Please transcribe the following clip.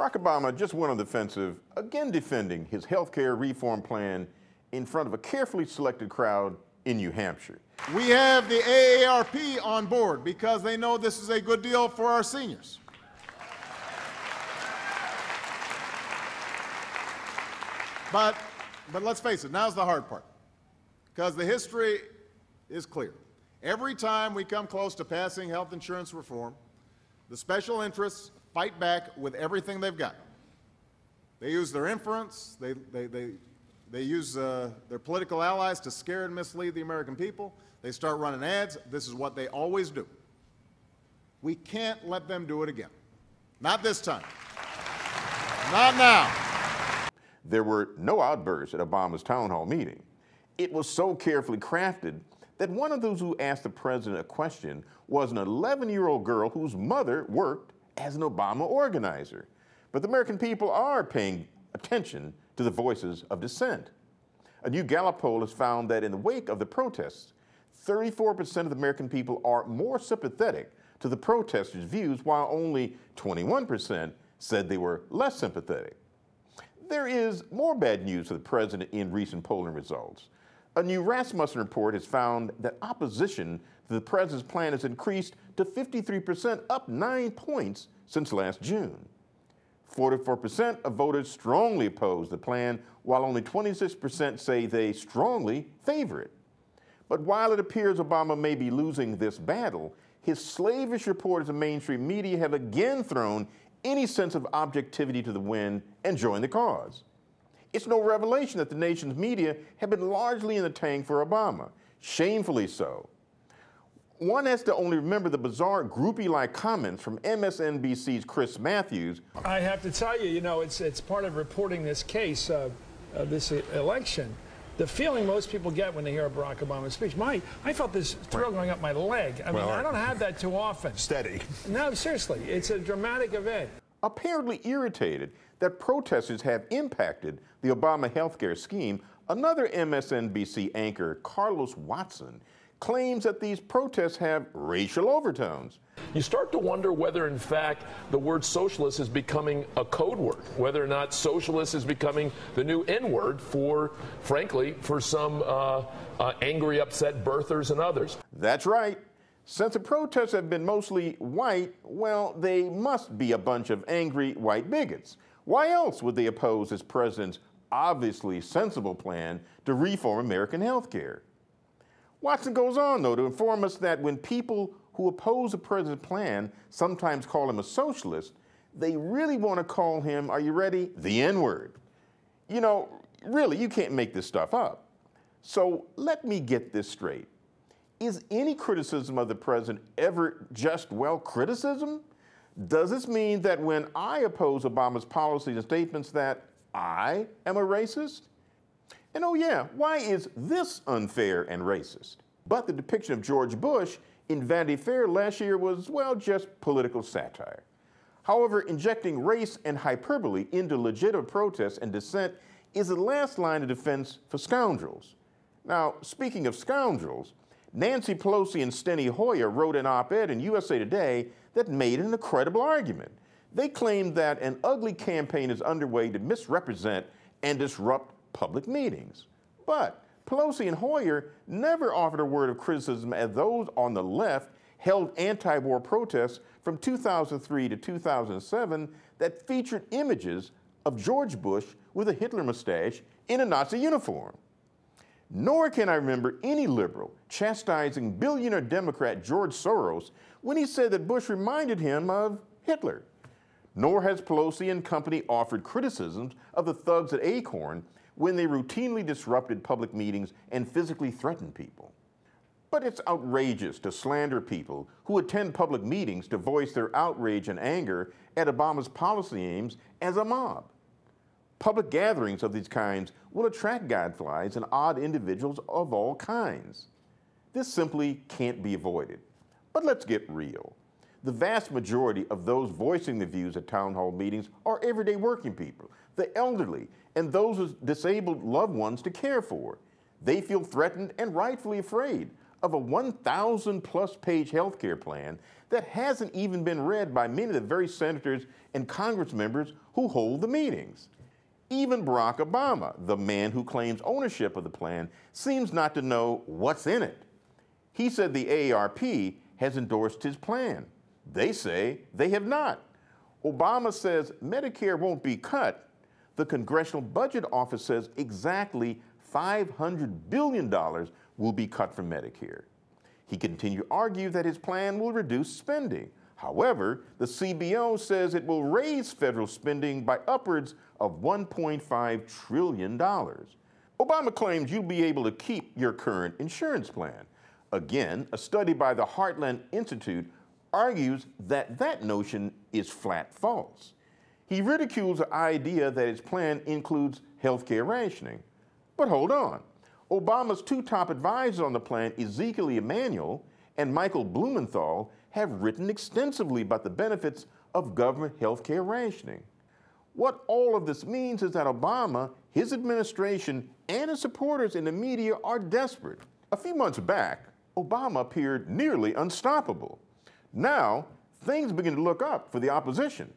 Barack Obama just went on the offensive, again defending his health care reform plan in front of a carefully selected crowd in New Hampshire. We have the AARP on board because they know this is a good deal for our seniors. But let's face it, now's the hard part, because the history is clear. Every time we come close to passing health insurance reform, the special interests fight back with everything they've got. They use their influence, they use their political allies to scare and mislead the American people. They start running ads. This is what they always do. We can't let them do it again. Not this time. Not now. There were no outbursts at Obama's town hall meeting. It was so carefully crafted that one of those who asked the president a question was an 11-year-old girl whose mother worked as an Obama organizer. But the American people are paying attention to the voices of dissent. A new Gallup poll has found that in the wake of the protests, 34% of the American people are more sympathetic to the protesters' views, while only 21% said they were less sympathetic. There is more bad news for the president in recent polling results. A new Rasmussen report has found that opposition to the president's plan has increased to 53%, up 9 points since last June. 44% of voters strongly oppose the plan, while only 26% say they strongly favor it. But while it appears Obama may be losing this battle, his slavish reporters and mainstream media have again thrown any sense of objectivity to the wind and joined the cause. It's no revelation that the nation's media have been largely in the tank for Obama, shamefully so. One has to only remember the bizarre groupie-like comments from MSNBC's Chris Matthews. I have to tell you, it's part of reporting this case, this election. The feeling most people get when they hear a Barack Obama speech, I felt this thrill going up my leg. I mean, I don't have that too often. Steady. No, seriously, it's a dramatic event. Apparently irritated that protesters have impacted the Obama healthcare scheme, another MSNBC anchor, Carlos Watson, claims that these protests have racial overtones. You start to wonder whether, in fact, the word socialist is becoming a code word, whether or not socialist is becoming the new N-word for, frankly, for some angry, upset birthers and others. That's right. Since the protests have been mostly white, well, they must be a bunch of angry white bigots. Why else would they oppose his president's obviously sensible plan to reform American health care? Watson goes on, though, to inform us that when people who oppose the president's plan sometimes call him a socialist, they really want to call him, are you ready, the N-word. You know, really, you can't make this stuff up. So let me get this straight. Is any criticism of the president ever just, well, criticism? Does this mean that when I oppose Obama's policies and statements that I am a racist? And oh yeah, why is this unfair and racist? But the depiction of George Bush in Vanity Fair last year was, well, just political satire. However, injecting race and hyperbole into legitimate protests and dissent is the last line of defense for scoundrels. Now, speaking of scoundrels, Nancy Pelosi and Steny Hoyer wrote an op-ed in USA Today that made an incredible argument. They claimed that an ugly campaign is underway to misrepresent and disrupt public meetings. But Pelosi and Hoyer never offered a word of criticism as those on the left held anti-war protests from 2003 to 2007 that featured images of George Bush with a Hitler mustache in a Nazi uniform. Nor can I remember any liberal chastising billionaire Democrat George Soros when he said that Bush reminded him of Hitler. Nor has Pelosi and company offered criticisms of the thugs at Acorn when they routinely disrupted public meetings and physically threatened people. But it's outrageous to slander people who attend public meetings to voice their outrage and anger at Obama's policy aims as a mob. Public gatherings of these kinds will attract gadflies and odd individuals of all kinds. This simply can't be avoided. But let's get real. The vast majority of those voicing the views at town hall meetings are everyday working people, the elderly, and those with disabled loved ones to care for. They feel threatened and rightfully afraid of a 1,000-plus page health care plan that hasn't even been read by many of the very senators and Congress members who hold the meetings. Even Barack Obama, the man who claims ownership of the plan, seems not to know what's in it. He said the AARP has endorsed his plan. They say they have not. Obama says Medicare won't be cut. The Congressional Budget Office says exactly $500 billion will be cut from Medicare. He continued to argue that his plan will reduce spending. However, the CBO says it will raise federal spending by upwards of $1.5 trillion. Obama claims you'll be able to keep your current insurance plan. Again, a study by the Heartland Institute argues that that notion is flat false. He ridicules the idea that his plan includes health care rationing. But hold on. Obama's two top advisors on the plan, Ezekiel Emanuel and Michael Blumenthal, have written extensively about the benefits of government health care rationing. What all of this means is that Obama, his administration, and his supporters in the media are desperate. A few months back, Obama appeared nearly unstoppable. Now, things begin to look up for the opposition.